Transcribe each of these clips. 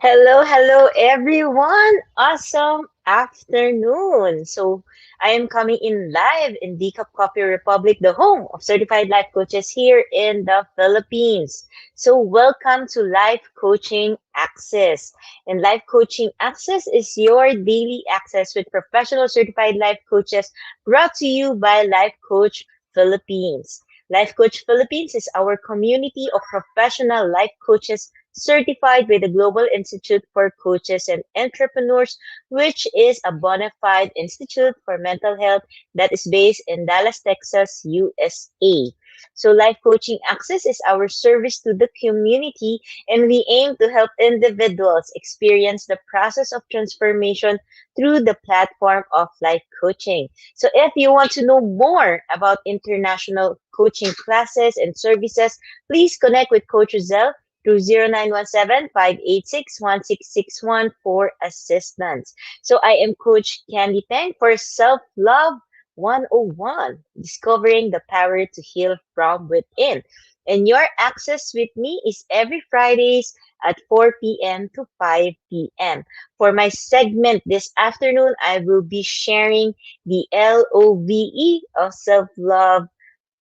Hello, everyone. Awesome afternoon. So, I am coming in live in the Cup Coffee Republic, the home of certified life coaches here in the Philippines. So, welcome to Life Coaching Access. And Life Coaching Access is your daily access with professional certified life coaches brought to you by Life Coach Philippines. Life Coach Philippines is our community of professional life coaches certified by the Global Institute for Coaches and Entrepreneurs, which is a bona fide institute for mental health that is based in Dallas, Texas, USA. So, Life Coaching Access is our service to the community, and we aim to help individuals experience the process of transformation through the platform of life coaching. So, if you want to know more about international coaching classes and services, please connect with Coach Rizal through 0917-586-1661 for assistance. So I am Coach Candee Teng for Self-Love 101, discovering the power to heal from within. And your access with me is every Fridays at 4 p.m. to 5 p.m. For my segment this afternoon, I will be sharing the L.O.V.E of self-love.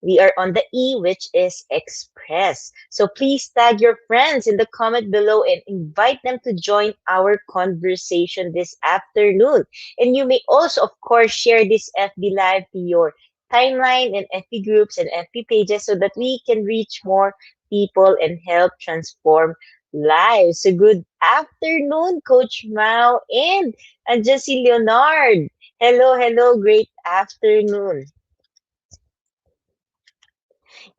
We are on the E, which is express. So please tag your friends in the comment below and invite them to join our conversation this afternoon. And you may also, of course, share this FB Live to your timeline and FB groups and FB pages so that we can reach more people and help transform lives. So good afternoon, Coach Mao and Jesse Leonard. Hello, great afternoon.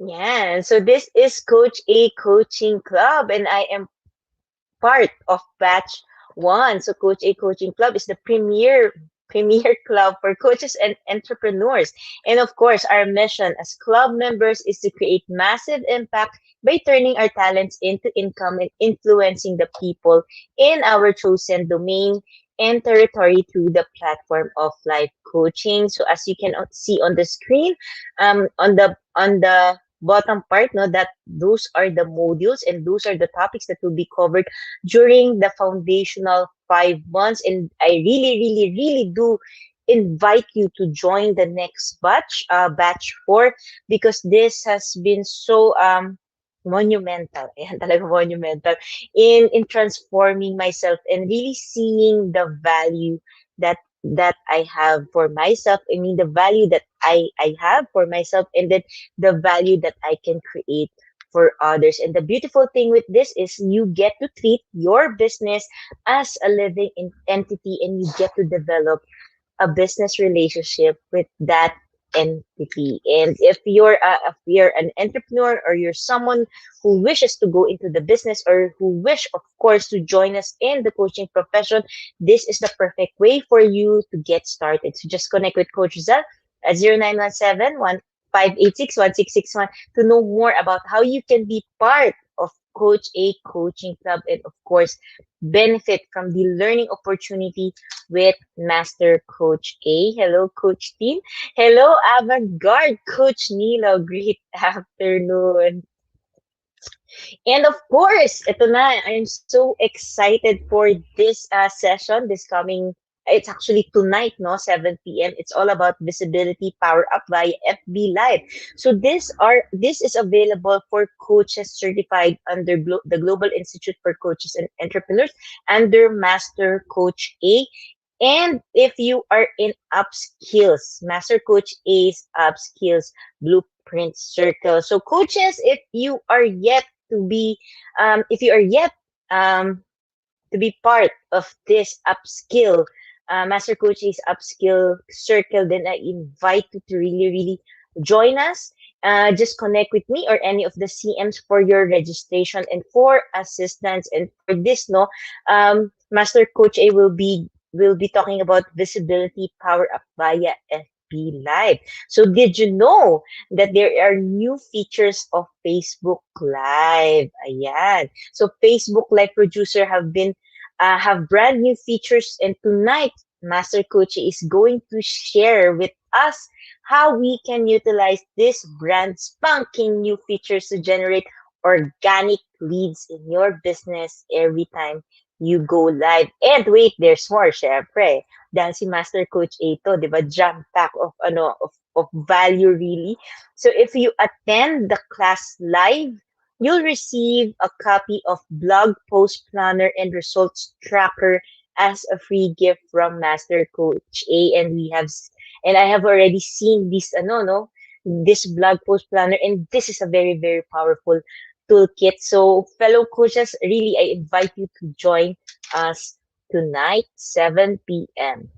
Yeah, so this is Coach A Coaching Club, and I am part of Batch One. So Coach A Coaching Club is the premier club for coaches and entrepreneurs. And of course, our mission as club members is to create massive impact by turning our talents into income and influencing the people in our chosen domain and territory through the platform of life coaching. So as you can see on the screen, on the bottom part, no, that those are the modules and those are the topics that will be covered during the foundational 5 months. And I really do invite you to join the next batch, batch 4, because this has been so monumental. Ayan, talaga monumental in transforming myself and really seeing the value that I have for myself. I mean, the value that I have for myself, and then the value that I can create for others. And the beautiful thing with this is you get to treat your business as a living entity, and you get to develop a business relationship with that entity. And if you're an entrepreneur, or you're someone who wishes to go into the business, or who wish, of course, to join us in the coaching profession, this is the perfect way for you to get started. So just connect with Coach Zel at 0917-586-1661 to know more about how you can be part of Coach A Coaching Club, and of course benefit from the learning opportunity with Master Coach A. Hello, Coach Team. Hello, Avant-Garde Coach Nilo. Great afternoon. And of course, ito na, I'm so excited for this session, this coming, it's actually tonight, no, 7 p.m. It's all about visibility power up via FB Live. So this is available for coaches certified under the Global Institute for Coaches and Entrepreneurs under Master Coach A. And if you are in upskills, Master Coach A's upskills blueprint circle. So coaches, if you are yet um, to be part of this upskill, Master Coach A's upskill circle, then I invite you to really join us. Just connect with me or any of the CMs for your registration and for assistance. And for this, no, Master Coach A will be talking about visibility power up via FB Live. So did you know that there are new features of Facebook Live? Ayan. So Facebook Live producer have brand new features, and tonight Master Coach is going to share with us how we can utilize this brand spanking new features to generate organic leads in your business every time you go live. And wait, there's more, syempre. Dahil si Master Coach Ato, di ba, jam-pack of, of value really. So if you attend the class live, you'll receive a copy of blog post planner and results tracker as a free gift from Master Coach A. And and I have already seen this, no, this blog post planner, and this is a very, very powerful toolkit. So, fellow coaches, really, I invite you to join us tonight, 7 p.m.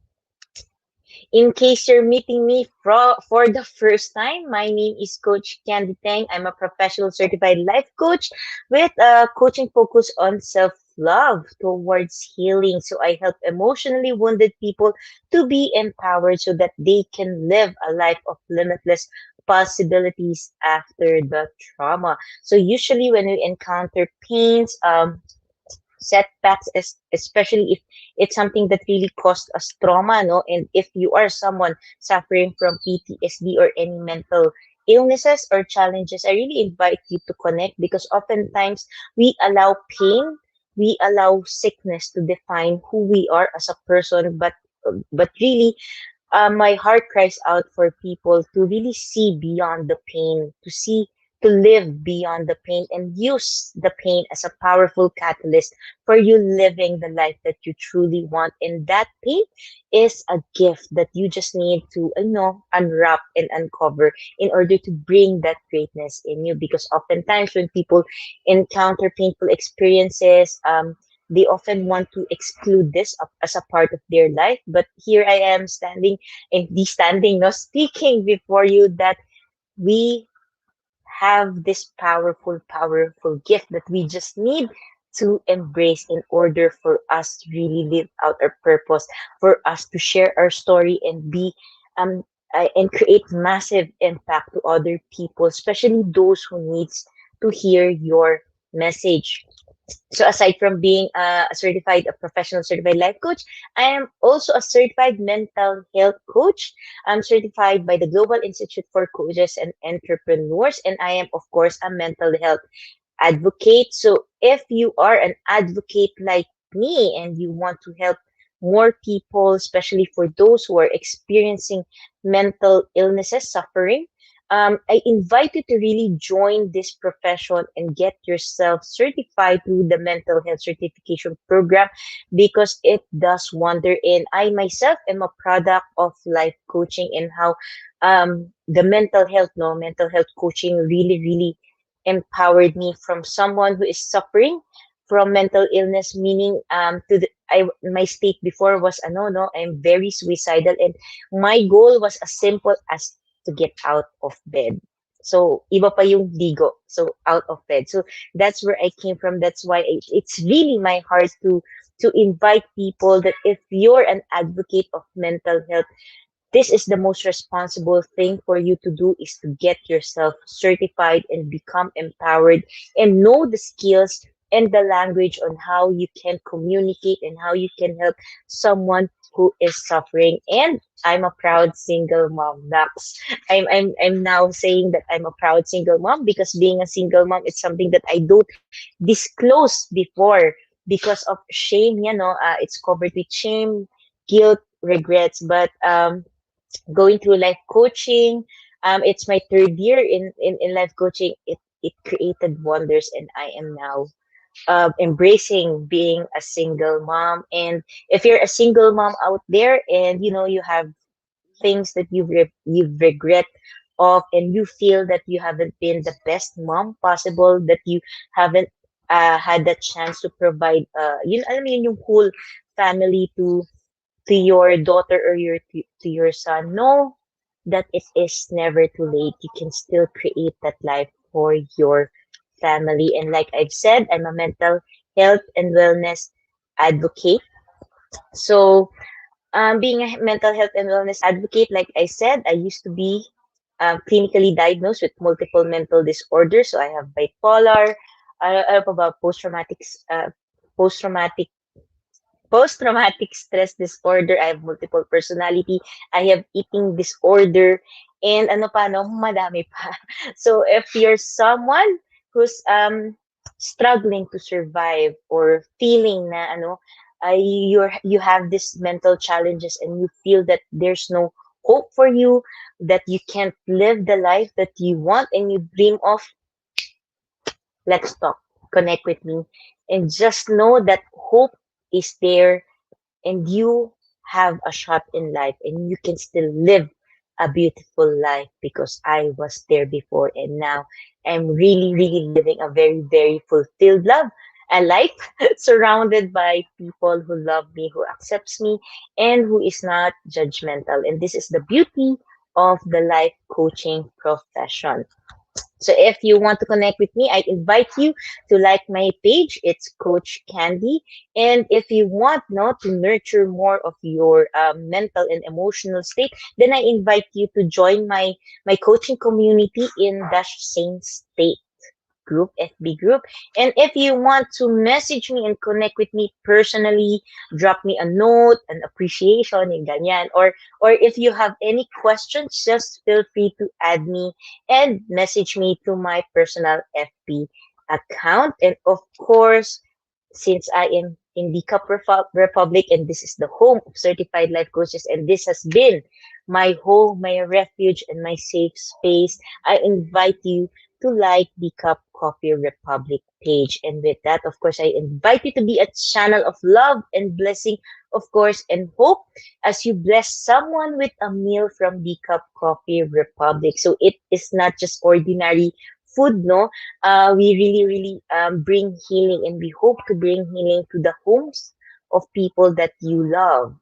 In case you're meeting me for the first time, my name is Coach Candee Teng. I'm a professional certified life coach with a coaching focus on self-love towards healing. So I help emotionally wounded people to be empowered so that they can live a life of limitless possibilities after the trauma. So usually when we encounter pains, setbacks, especially if it's something that really caused us trauma, no? And if you are someone suffering from PTSD or any mental illnesses or challenges, I really invite you to connect because oftentimes we allow pain, we allow sickness to define who we are as a person, but really my heart cries out for people to really see beyond the pain, to live beyond the pain and use the pain as a powerful catalyst for you living the life that you truly want. And that pain is a gift that you just need to, unwrap and uncover in order to bring that greatness in you. Because oftentimes when people encounter painful experiences, they often want to exclude this as a part of their life. But here I am standing and no, speaking before you that we have this powerful, powerful gift that we just need to embrace in order for us to really live out our purpose, for us to share our story and be um and create massive impact to other people, especially those who needs to hear your message. So aside from being a professional certified life coach, I am also a certified mental health coach. I'm certified by the Global Institute for Coaches and Entrepreneurs, and I am, of course, a mental health advocate. So if you are an advocate like me and you want to help more people, especially for those who are experiencing mental illnesses, suffering, I invite you to really join this profession and get yourself certified through the mental health certification program because it does wonder. And I myself am a product of life coaching and how the mental health coaching really, really empowered me from someone who is suffering from mental illness, meaning my state before was I'm very suicidal, and my goal was as simple as to get out of bed. So iba pa yung ligo, so out of bed. So that's where I came from. That's why it's really my heart to invite people that if you're an advocate of mental health, this is the most responsible thing for you to do is to get yourself certified and become empowered and know the skills and the language on how you can communicate and how you can help someone who is suffering. And I'm a proud single mom, Max. I'm now saying that I'm a proud single mom because being a single mom is something that I don't disclose before because of shame. It's covered with shame, guilt, regrets. But going through life coaching. It's my third year in life coaching. It created wonders, and I am now embracing being a single mom. And if you're a single mom out there, and you have things that you've regret of, and you feel that you haven't been the best mom possible, that you haven't had the chance to provide, alam mo yun, yung whole family to your daughter or to your son, know that it is never too late. You can still create that life for your family. And like I've said, I'm a mental health and wellness advocate. So, being a mental health and wellness advocate, like I said, I used to be clinically diagnosed with multiple mental disorders. So I have bipolar, I have about post traumatic post-traumatic stress disorder. I have multiple personality. I have eating disorder. And ano pa, no? Madami pa. So if you're someone who's struggling to survive or feeling na you have this mental challenges and you feel that there's no hope for you, that you can't live the life that you want and you dream of, let's talk. Connect with me and just know that hope is there and you have a shot in life and you can still live a beautiful life because I was there before and now I'm really, really living a very, very fulfilled a life surrounded by people who love me, who accepts me, and who is not judgmental. And this is the beauty of the life coaching profession. So if you want to connect with me, I invite you to like my page. It's Coach Candee. And if you want to nurture more of your mental and emotional state, then I invite you to join my coaching community in that same state group, FB group. And if you want to message me and connect with me personally, drop me a note, an appreciation, yung ganyan. Or if you have any questions, just feel free to add me and message me to my personal FB account. And of course, since I am in the Cup Republic and this is the home of certified life coaches and this has been my home, my refuge, and my safe space, I invite you to like the Cup Coffee Republic page. And with that, of course, I invite you to be a channel of love and blessing, of course, and hope as you bless someone with a meal from the Cup Coffee Republic. So it is not just ordinary food, no? We really, really bring healing and we hope to bring healing to the homes of people that you love.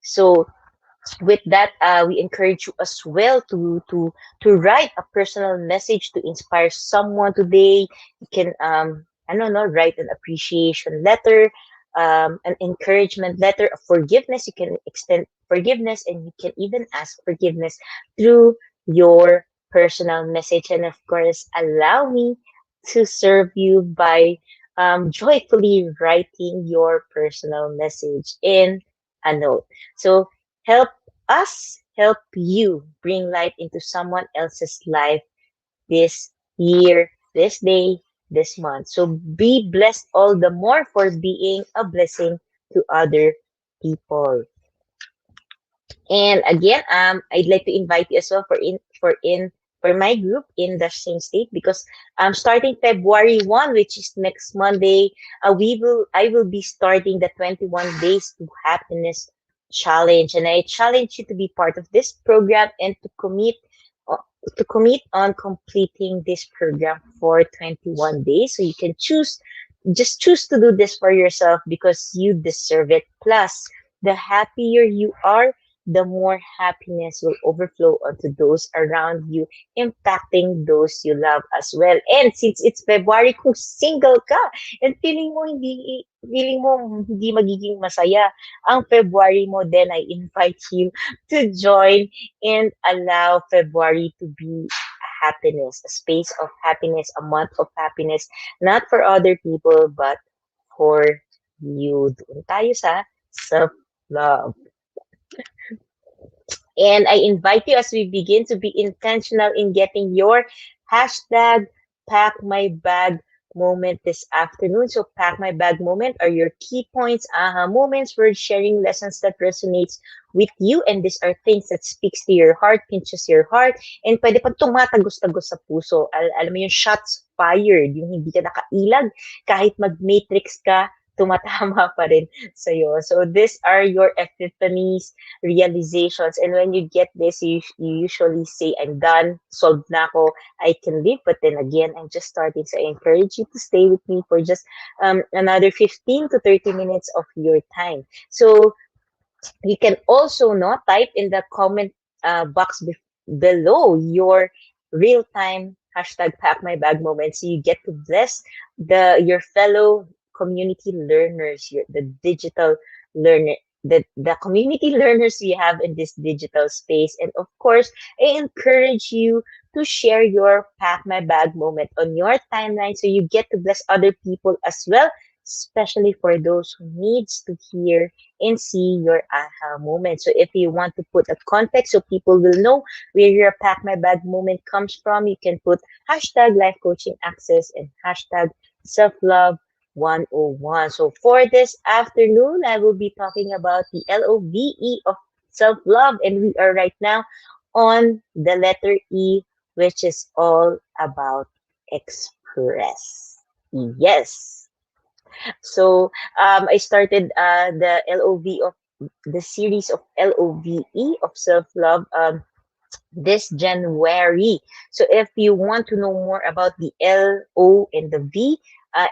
So with that, we encourage you as well to write a personal message to inspire someone today. You can I don't know, write an appreciation letter, an encouragement letter, a forgiveness. You can extend forgiveness, and you can even ask forgiveness through your personal message. And of course, allow me to serve you by joyfully writing your personal message in a note. So help us help you bring light into someone else's life this year, this day, this month. So be blessed all the more for being a blessing to other people. And again, I'd like to invite you as well for my group in the same state because starting February 1, which is next Monday, I will be starting the 21 Days to Happiness Challenge, and I challenge you to be part of this program and uh, to commit on completing this program for 21 days. So you can choose to do this for yourself because you deserve it. Plus, the happier you are, the more happiness will overflow onto those around you, impacting those you love as well. And since it's February, kung single ka and feeling mo hindi magiging masaya ang February mo, then I invite you to join and allow February to be happiness, a space of happiness, a month of happiness, not for other people, but for you. Doon tayo sa self-love. And I invite you as we begin to be intentional in getting your hashtag pack my bag moment this afternoon. So pack my bag moment are your key points, aha moments, word sharing lessons that resonates with you. And these are things that speaks to your heart, pinches your heart, and pwede pa tumatagos-tagos sa puso. Alam mo yung shots fired, yung hindi ka nakailag, kahit mag-matrix ka, tumatama pa rin sa'yo. So these are your epiphanies, realizations. And when you get this, you usually say, I'm done, solved na ako, I can leave. But then again, I'm just starting. So I encourage you to stay with me for just another 15 to 30 minutes of your time. So you can also type in the comment box below your real-time hashtag pack my bag moment, so you get to bless your fellow community learners, the digital learner, the community learners we have in this digital space. And of course, I encourage you to share your pack my bag moment on your timeline so you get to bless other people as well, especially for those who needs to hear and see your aha moment. So if you want to put a context so people will know where your pack my bag moment comes from, you can put hashtag life coaching access and hashtag Self-Love 101. So for this afternoon, I will be talking about the LOVE of self-love, and we are right now on the letter E, which is all about express. Yes. So I started the LOV of the series of LOVE of self-love this January. So if you want to know more about the L, O, and the V,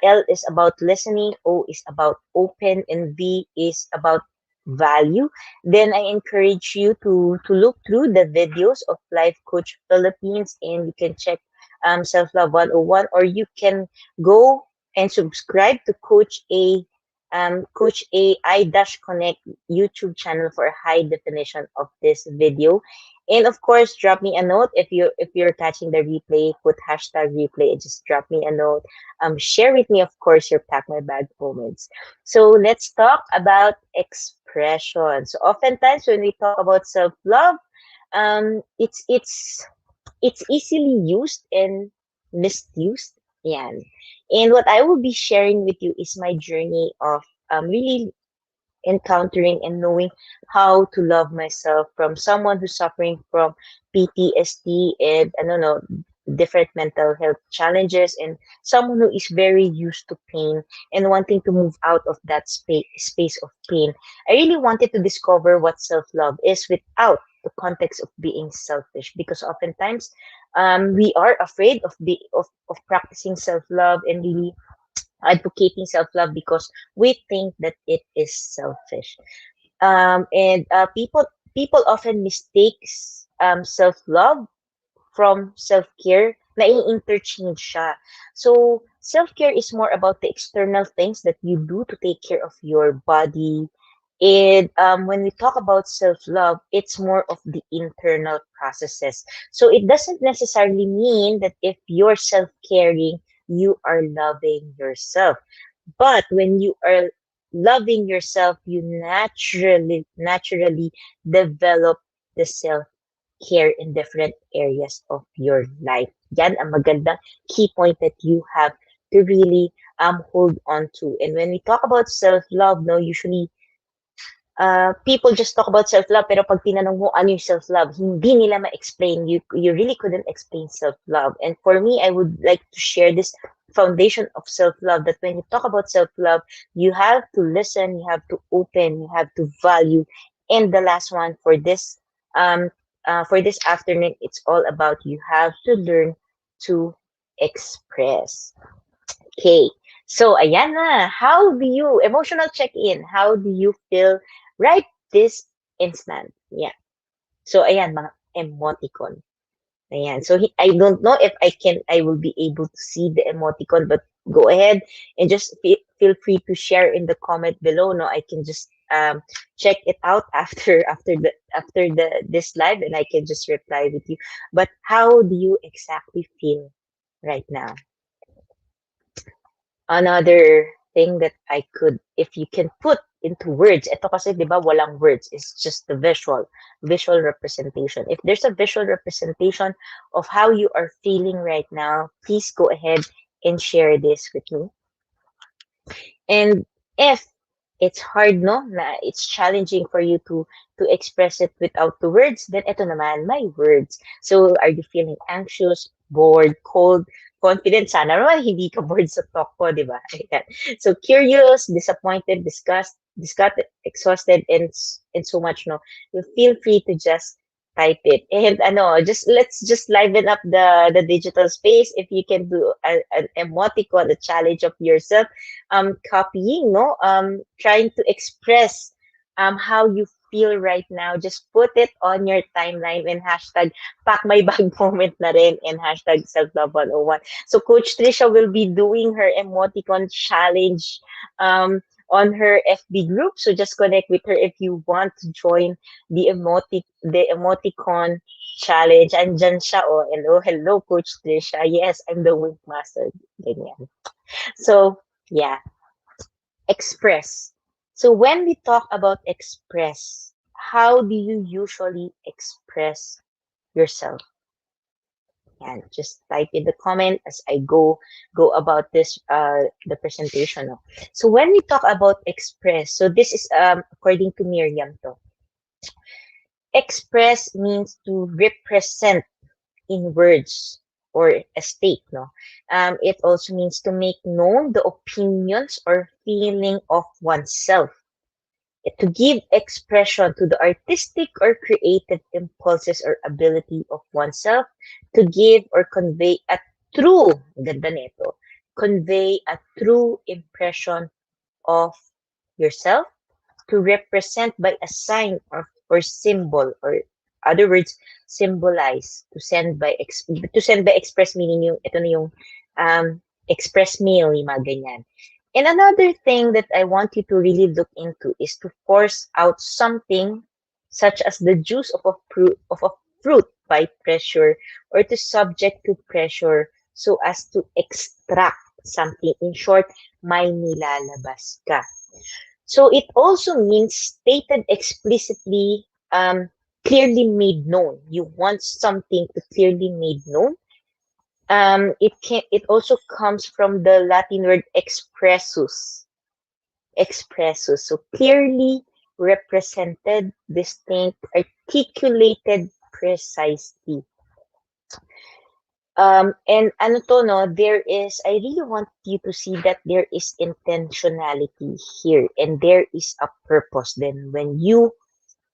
L is about listening, O is about open, and V is about value. Then I encourage you to look through the videos of Life Coach Philippines, and you can check Self Love 101, or you can go and subscribe to Coach A I Dash Connect YouTube channel for a high definition of this video. And of course, drop me a note if you're catching the replay. Put hashtag replay and just drop me a note. Share with me, of course, your pack my bag moments. So let's talk about expression. So oftentimes when we talk about self love, it's easily used and misused. Yeah. And what I will be sharing with you is my journey of really encountering and knowing how to love myself from someone who's suffering from PTSD and I don't know different mental health challenges, and someone who is very used to pain and wanting to move out of that space of pain. I really wanted to discover what self-love is without the context of being selfish, because oftentimes we are afraid of practicing self-love and really advocating self-love because we think that it is selfish. And people often mistakes self-love from self-care, na interchange siya. So self-care is more about the external things that you do to take care of your body. And when we talk about self-love, it's more of the internal processes. So it doesn't necessarily mean that if you're self-caring, you are loving yourself. But when you are loving yourself, you naturally develop the self care in different areas of your life. Yan ang magandang key point that you have to really hold on to. And when we talk about self-love, no, usually people just talk about self-love, pero pag tinanong mo ano yung self-love, hindi nila ma-explain. You really couldn't explain self-love. And for me, I would like to share this foundation of self-love, that when you talk about self-love, you have to listen, you have to open, you have to value. And the last one um, for this afternoon, it's all about you have to learn to express. Okay. So, ayan na. How do you, emotional check-in, how do you feel right this instant? Yeah. So, ayan, mga emoticon. Ayan. So, I don't know if I will be able to see the emoticon, but go ahead and just feel free to share in the comment below. No, I can just check it out after this live, and I can just reply with you. But how do you exactly feel right now? Another thing that I could, if you can put into words, ito kasi, di ba, walang words, it's just the visual representation. If there's a visual representation of how you are feeling right now, please go ahead and share this with me. And if it's hard, no, na it's challenging for you to express it without the words, then ito naman, my words. So, are you feeling anxious, bored, cold, confident? Sana naman hindi ka bored sa talk ko, di ba? Ayan. So, curious, disappointed, disgusted, exhausted, and so much, no? You feel free to just type it. And ano, let's just liven up the digital space. If you can do an emoticon, a challenge of yourself, copying, no, trying to express how you feel right now, just put it on your timeline and hashtag pack my bag moment na rin and hashtag self-love 101. So Coach Trisha will be doing her emoticon challenge on her FB group, so just connect with her if you want to join the emoticon challenge. Andyan siya, oh, hello Coach Trisha. Yes, I'm the wink master. Ganyan. So yeah, express. So when we talk about express, how do you usually express yourself? And just type in the comment as I go about this the presentation. No? So when we talk about express, so this is according to Miriam to. Express means to represent in words or a state, no? It also means to make known the opinions or feeling of oneself, to give expression to the artistic or creative impulses or ability of oneself, to give or convey a true, ganda nito, convey a true impression of yourself, to represent by a sign or symbol, or other words, symbolize, to send by express, meaning yung ito na yung express mail, yung mga ganyan. And another thing that I want you to really look into is to force out something, such as the juice of a fruit by pressure, or to subject to pressure so as to extract something. In short, may nilalabas ka. So it also means stated explicitly, clearly made known. You want something to clearly made known. It also comes from the Latin word expressus. Expressus. So clearly represented, distinct, articulated precisely. And ano to, no, I really want you to see that there is intentionality here and there is a purpose then when you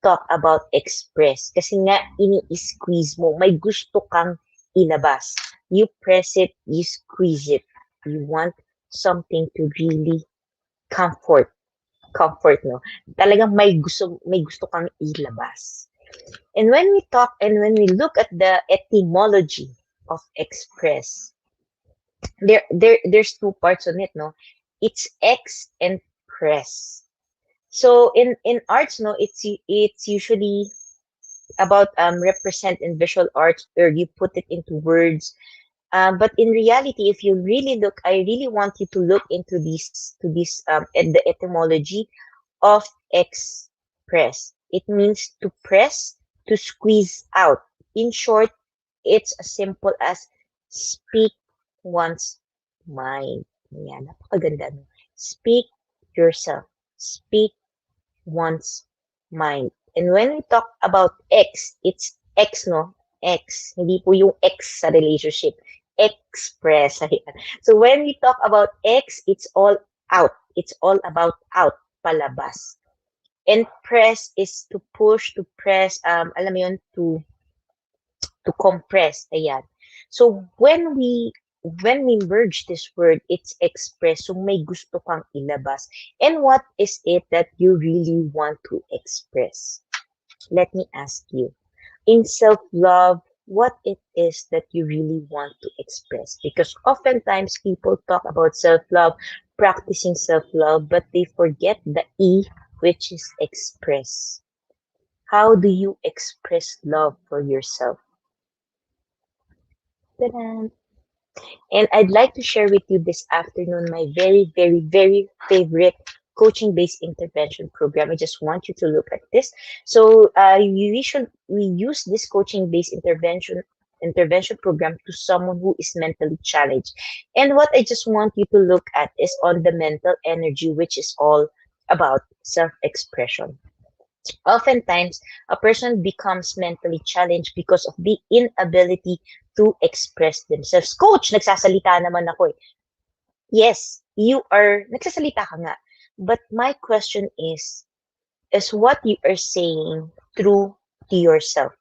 talk about express. Kasi nga, ini-squeeze mo. May gusto kang ilabas. You press it, you squeeze it. You want something to really comfort. Comfort, no? Talagang may gusto kang ilabas. And when we look at the etymology of express, there's two parts on it, no? It's ex and press. So in arts, no, it's usually about represent in visual arts, or you put it into words. But in reality, if you really look, I really want you to look into the etymology of express. It means to press, to squeeze out. In short, it's as simple as speak one's mind. Yan, napakaganda. No? Speak yourself. Speak one's mind. And when we talk about X, it's X, no? X. Hindi po yung X sa relationship. Express. Ayan. So when we talk about X, it's all out. It's all about out, palabas. And press is to push, to press, alam mo yun, to compress. Ayan. So when we merge this word, it's express. So may gusto kang ilabas. And what is it that you really want to express? Let me ask you. In self-love, what it is that you really want to express? Because oftentimes people talk about self-love, practicing self-love, but they forget the E, which is express. How do you express love for yourself? Ta-da! And I'd like to share with you this afternoon my very, very, very favorite coaching-based intervention program. I just want you to look at this. So we use this coaching-based intervention program to someone who is mentally challenged. And what I just want you to look at is on the mental energy, which is all about self-expression. Oftentimes, a person becomes mentally challenged because of the inability to express themselves. Coach, nagsasalita naman ako eh. Yes, nagsasalita ka nga. But my question is what you are saying true to yourself?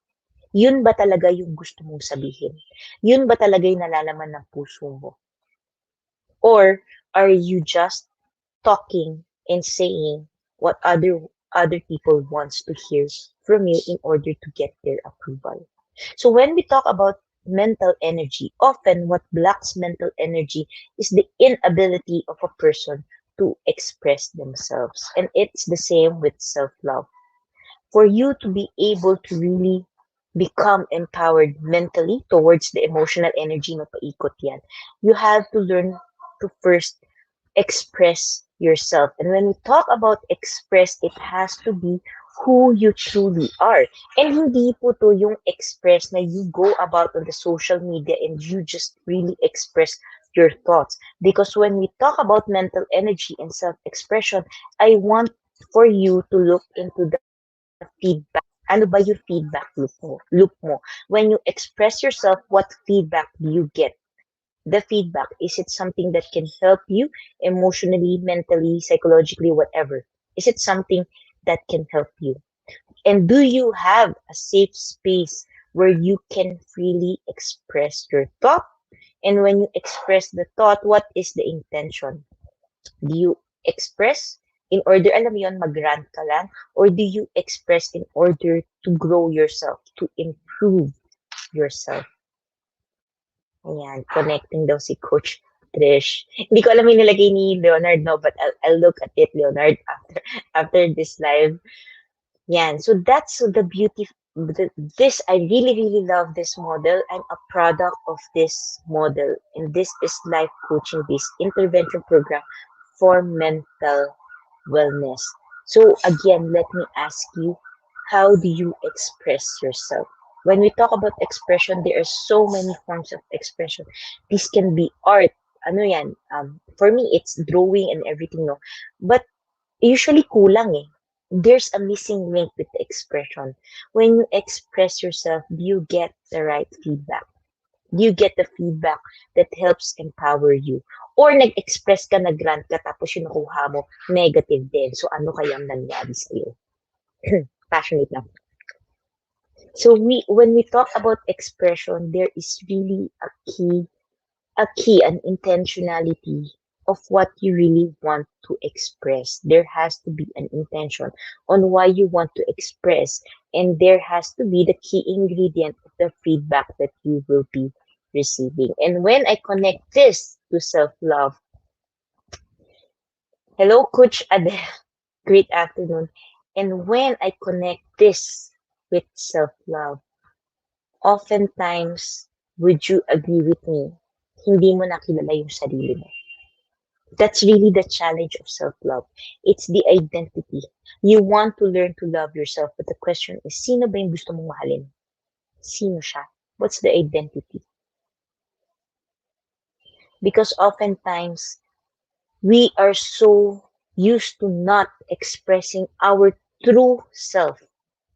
Yun ba talaga yung gusto mong sabihin? Yun ba talaga yung nalalaman ng puso mo? Or are you just talking and saying what other people wants to hear from you in order to get their approval? So when we talk about mental energy, often what blocks mental energy is the inability of a person to express themselves. And it's the same with self-love. For you to be able to really become empowered mentally towards the emotional energy na paikot yan, you have to learn to first express yourself. And when we talk about express, it has to be who you truly are. And hindi po to yung express na you go about on the social media and you just really express your thoughts. Because when we talk about mental energy and self-expression, I want for you to look into the feedback. Ano ba yung feedback loop mo? When you express yourself, what feedback do you get? The feedback, is it something that can help you emotionally, mentally, psychologically, whatever? Is it something that can help you? And do you have a safe space where you can freely express your thought? And when you express the thought, what is the intention? Do you express in order, alam mo yun, mag-rant ka lang? Or do you express in order to grow yourself, to improve yourself? Ayan, connecting daw si Coach Trish. Hindi ko alam yung nilagay ni Leonard, no? But I'll look at it, Leonard, after this live. Yan. So that's the beauty. This, I really, really love this model. I'm a product of this model. And this is life coaching, this intervention program for mental wellness. So again, let me ask you, how do you express yourself? When we talk about expression, there are so many forms of expression. This can be art. Ano yan? For me, it's drawing and everything, no? But usually kulang eh. There's a missing link with the expression. When you express yourself, do you get the right feedback? Do you get the feedback that helps empower you? Or nag-express ka, nag-rant ka, tapos yung nakuha mo, negative din. So ano kayang nangyari sa'yo? Passionate na. So when we talk about expression, there is really an intentionality of what you really want to express. There has to be an intention on why you want to express, and there has to be the key ingredient of the feedback that you will be receiving. And when I connect this to self-love, hello, Coach Adele, great afternoon. And when I connect this with self-love, oftentimes, would you agree with me, hindi mo nakilala yung sarili mo. That's really the challenge of self-love. It's the identity. You want to learn to love yourself, but the question is, sino ba yung gusto mong mahalin? Sino siya? What's the identity? Because oftentimes, we are so used to not expressing our true self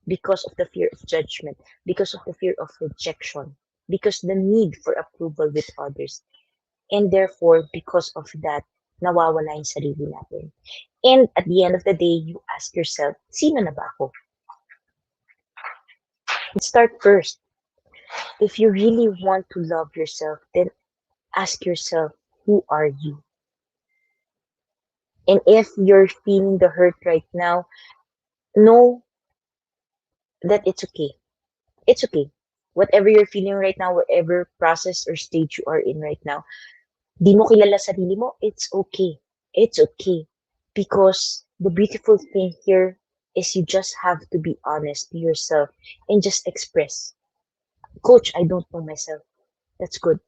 because of the fear of judgment, because of the fear of rejection, because the need for approval with others. And therefore, because of that, nawawala yung sarili natin. And at the end of the day, you ask yourself, sino na ba ako? Let's start first. If you really want to love yourself, then ask yourself, who are you? And if you're feeling the hurt right now, know that it's okay. It's okay. Whatever you're feeling right now, whatever process or stage you are in right now, di mo kilala sarili mo, it's okay. It's okay. Because the beautiful thing here is you just have to be honest to yourself and just express. Coach, I don't know myself. That's good.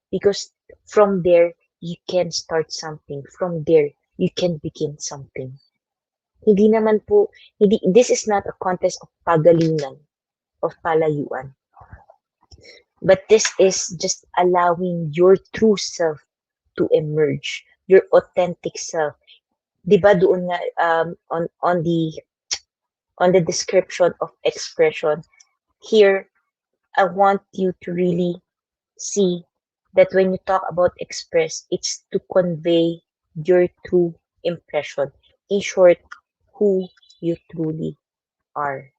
Because from there, you can start something. From there, you can begin something. Hindi naman po, this is not a contest of pagalingan, of palayuan. But this is just allowing your true self to emerge, your authentic self. 'Di ba doon nga on the description of expression, here I want you to really see that when you talk about express, it's to convey your true impression. In short, who you truly are.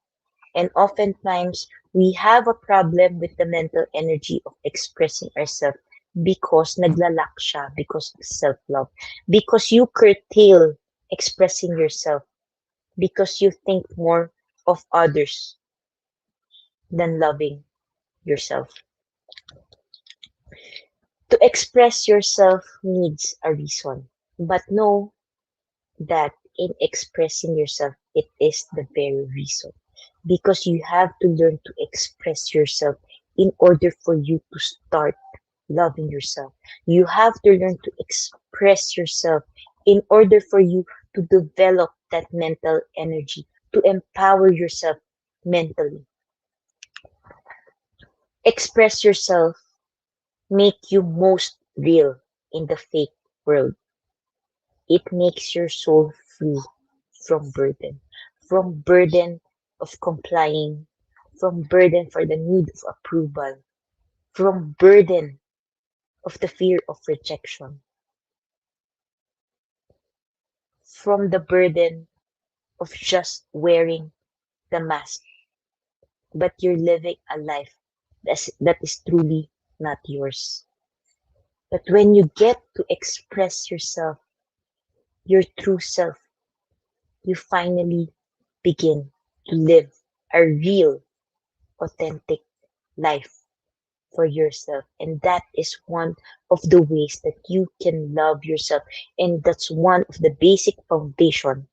And oftentimes, we have a problem with the mental energy of expressing ourselves because naglalak siya because of self-love. Because you curtail expressing yourself because you think more of others than loving yourself. To express yourself needs a reason, but know that in expressing yourself, it is the very reason. Because you have to learn to express yourself in order for you to start loving yourself. You have to learn to express yourself in order for you to develop that mental energy to empower yourself mentally. Express yourself, make you most real in the fake world. It makes your soul free from burden of complying, from burden for the need of approval, from burden of the fear of rejection, from the burden of just wearing the mask, but you're living a life that is truly not yours. But when you get to express yourself, your true self, you finally begin to live a real, authentic life for yourself. And that is one of the ways that you can love yourself. And that's one of the basic foundation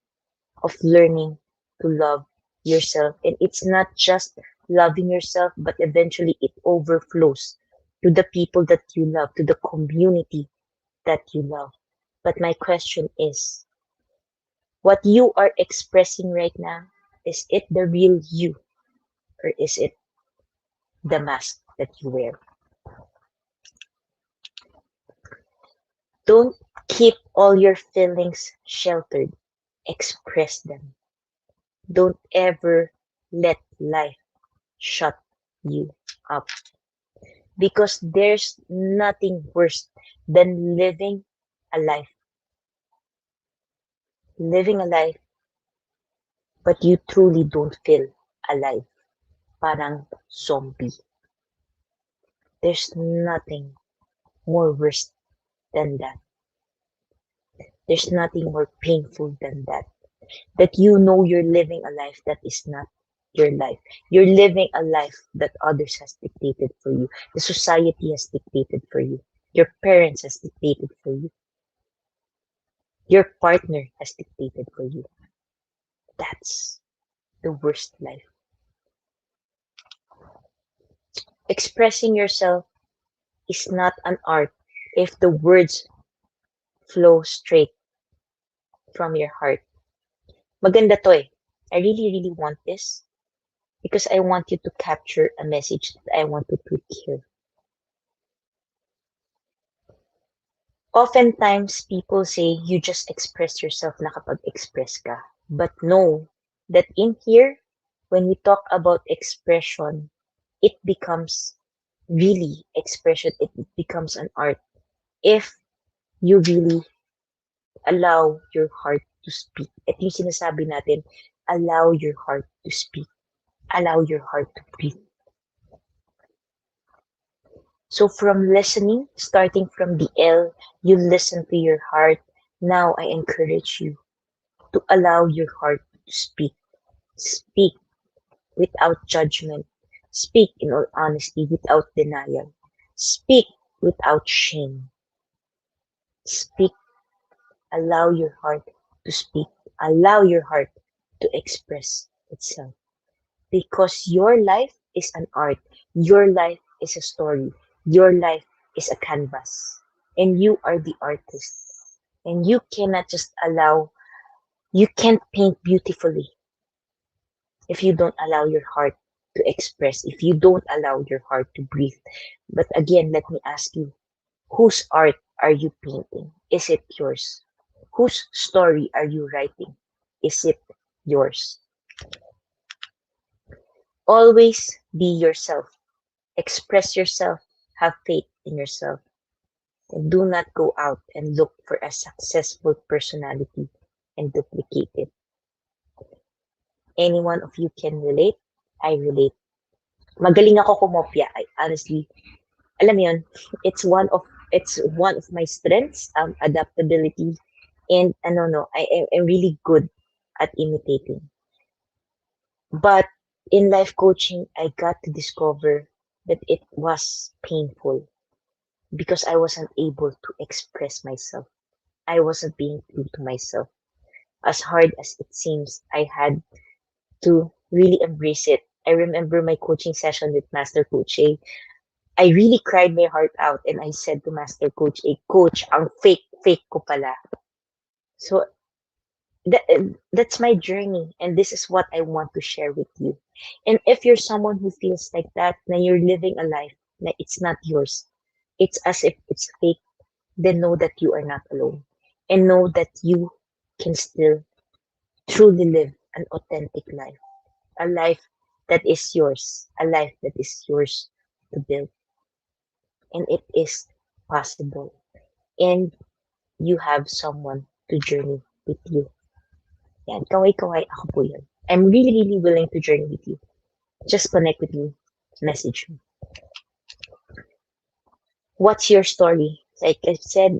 of learning to love yourself. And it's not just loving yourself, but eventually it overflows to the people that you love, to the community that you love. But my question is, what you are expressing right now, is it the real you or is it the mask that you wear? Don't keep all your feelings sheltered. Express them. Don't ever let life shut you up because there's nothing worse than a life, living a life, but you truly don't feel alive. Parang zombie. There's nothing more worse than that. There's nothing more painful than that. That you know you're living a life that is not your life. You're living a life that others has dictated for you. The society has dictated for you. Your parents has dictated for you. Your partner has dictated for you. That's the worst life. Expressing yourself is not an art if the words flow straight from your heart. Maganda to eh. I really, really want this because I want you to capture a message that I want to put here. Oftentimes, people say you just express yourself na kapag-express ka. But know that in here, when we talk about expression, it becomes really expression. It becomes an art if you really allow your heart to speak. At yung sinasabi natin, allow your heart to speak. Allow your heart to breathe. So from listening, starting from the L, you listen to your heart. Now I encourage you to allow your heart to speak. Speak without judgment. Speak in all honesty without denial. Speak without shame. Speak. Allow your heart to speak. Allow your heart to express itself. Because your life is an art. Your life is a story. Your life is a canvas. And you are the artist. And you cannot just you can't paint beautifully if you don't allow your heart to express, if you don't allow your heart to breathe. But again, let me ask you, whose art are you painting? Is it yours? Whose story are you writing? Is it yours? Always be yourself. Express yourself. Have faith in yourself. And do not go out and look for a successful personality and duplicate it. Any one of you can relate? I relate. Magaling ako kumopya. I honestly, alam mo yun, it's one of my strengths, adaptability, and ano no, I am really good at imitating. But in life coaching, I got to discover that it was painful because I wasn't able to express myself. I wasn't being true to myself. As hard as it seems, I had to really embrace it. I remember my coaching session with Master Coach A. I really cried my heart out and I said to Master Coach A, Coach, ang fake ko pala. So that's my journey, and this is what I want to share with you. And if you're someone who feels like that, then you're living a life that it's not yours, it's as if it's fake, then know that you are not alone, and know that you can still truly live an authentic life, a life that is yours, a life that is yours to build, and it is possible. And you have someone to journey with you. Yan, kaway-kaway, ako po yun. I'm really, really willing to journey with you. Just connect with me. Message me. What's your story? Like I said,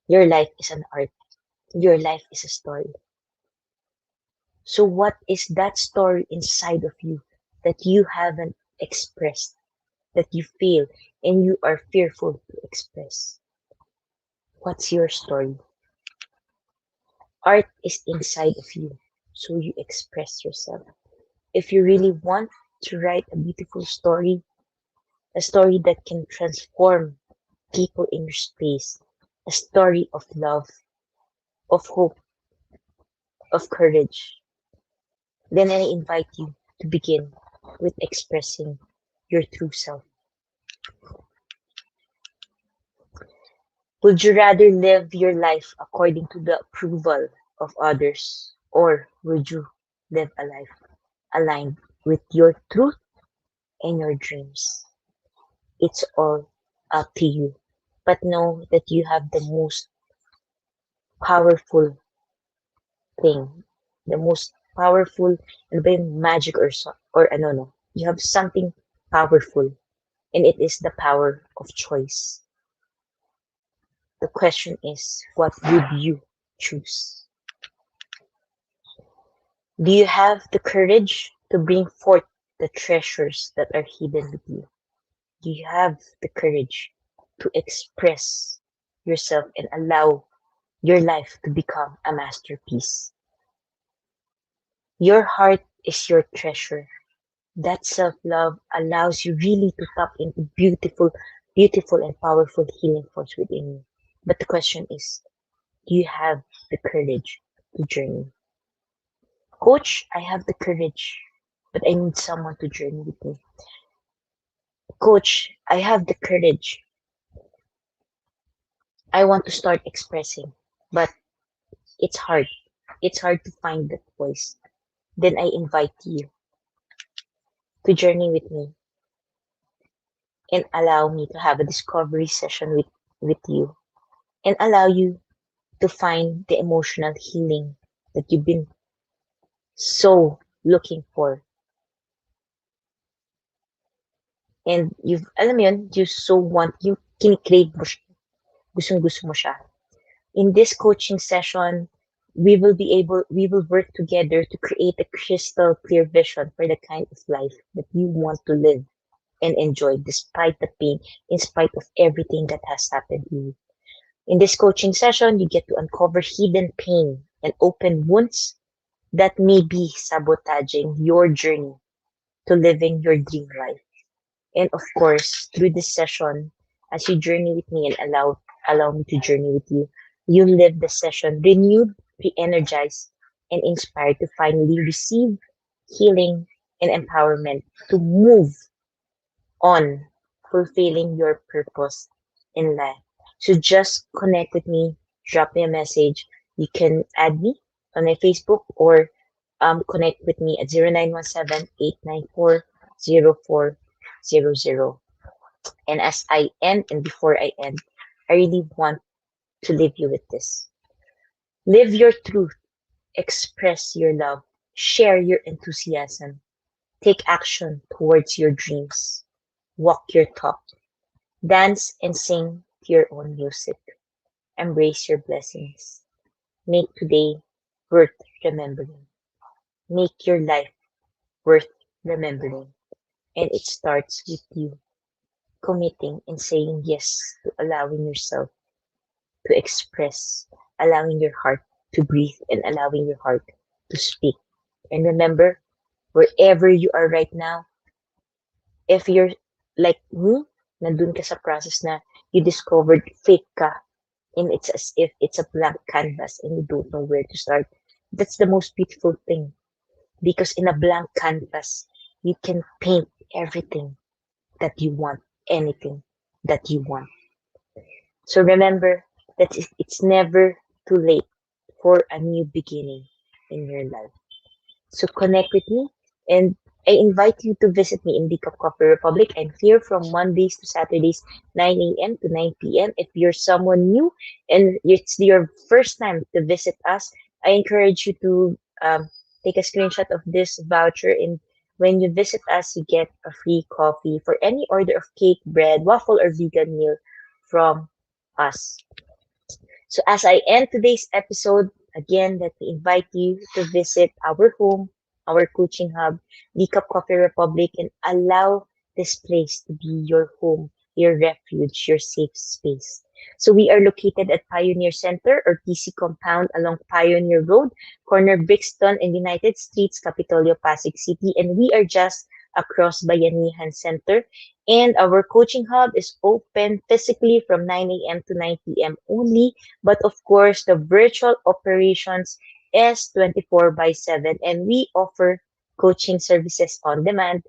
your life is an art. Your life is a story. So what is that story inside of you that you haven't expressed, that you feel and you are fearful to express? What's your story? Art is inside of you, so you express yourself. If you really want to write a beautiful story, a story that can transform people in your space, a story of love, of hope, of courage, then I invite you to begin with expressing your true self. Would you rather live your life according to the approval of others, or would you live a life aligned with your truth and your dreams? It's all up to you. But know that you have the most powerful thing, the most powerful, and by magic or so, or no, no, you have something powerful, and it is the power of choice. The question is, what would you choose? Do you have the courage to bring forth the treasures that are hidden with you? Do you have the courage to express yourself and allow your life to become a masterpiece? Your heart is your treasure. That self-love allows you really to tap into beautiful, beautiful and powerful healing force within you. But the question is, do you have the courage to journey? Coach, I have the courage, but I need someone to journey with me. Coach, I have the courage. I want to start expressing, but it's hard. It's hard to find that voice. Then I invite you to journey with me and allow me to have a discovery session with you and allow you to find the emotional healing that you've been so looking for. And alam mo yun, you so want, you kinikrave mo siya, gustong-gusto mo siya. In this coaching session, we will work together to create a crystal clear vision for the kind of life that you want to live and enjoy despite the pain, in spite of everything that has happened to you. In this coaching session, you get to uncover hidden pain and open wounds that may be sabotaging your journey to living your dream life. And of course, through this session, as you journey with me and allow me to journey with you, you live the session renewed, re-energized, and inspired to finally receive healing and empowerment to move on fulfilling your purpose in life. So just connect with me, drop me a message. You can add me on my Facebook or connect with me at 0917-894-0400. And as I end and before I end, I really want to leave you with this. Live your truth, express your love, share your enthusiasm, take action towards your dreams, walk your talk, dance and sing to your own music, embrace your blessings, make today worth remembering, make your life worth remembering. And it starts with you committing and saying yes to allowing yourself to express, allowing your heart to breathe, and allowing your heart to speak. And remember, wherever you are right now, if you're like me, nandun ka sa process na you discovered fake ka, and it's as if it's a blank canvas and you don't know where to start, That's the most beautiful thing because in a blank canvas, you can paint everything that you want, anything that you want. So remember that it's never too late for a new beginning in your life. So connect with me, and I invite you to visit me in Decaf Coffee Republic. I'm here from Mondays to Saturdays, 9 a.m. to 9 p.m. If you're someone new and it's your first time to visit us, I encourage you to take a screenshot of this voucher. And when you visit us, you get a free coffee for any order of cake, bread, waffle, or vegan meal from us. So as I end today's episode, again, let me invite you to visit our home, our coaching hub, the Cup Coffee Republic, and allow this place to be your home, your refuge, your safe space. So we are located at Pioneer Center or TC Compound along Pioneer Road, corner Brixton and United Streets, Capitolio, Pasig City, and we are just across Bayanihan Center. And our coaching hub is open physically from 9 a.m. to 9 p.m. only, but of course, the virtual operations is 24 by 7, and we offer coaching services on demand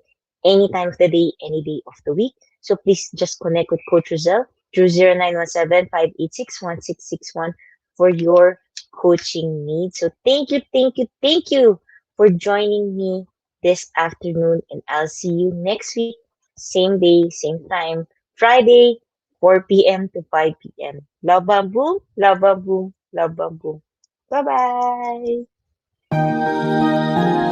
any time of the day, any day of the week. So please just connect with Coach Rosel through 0917-586-1661 for your coaching needs. So thank you, thank you, thank you for joining me this afternoon, and I'll see you next week, same day, same time, Friday, 4 p.m. to 5 p.m. Love bomb boom, love bomb boom, love bomb boom. Bye bye.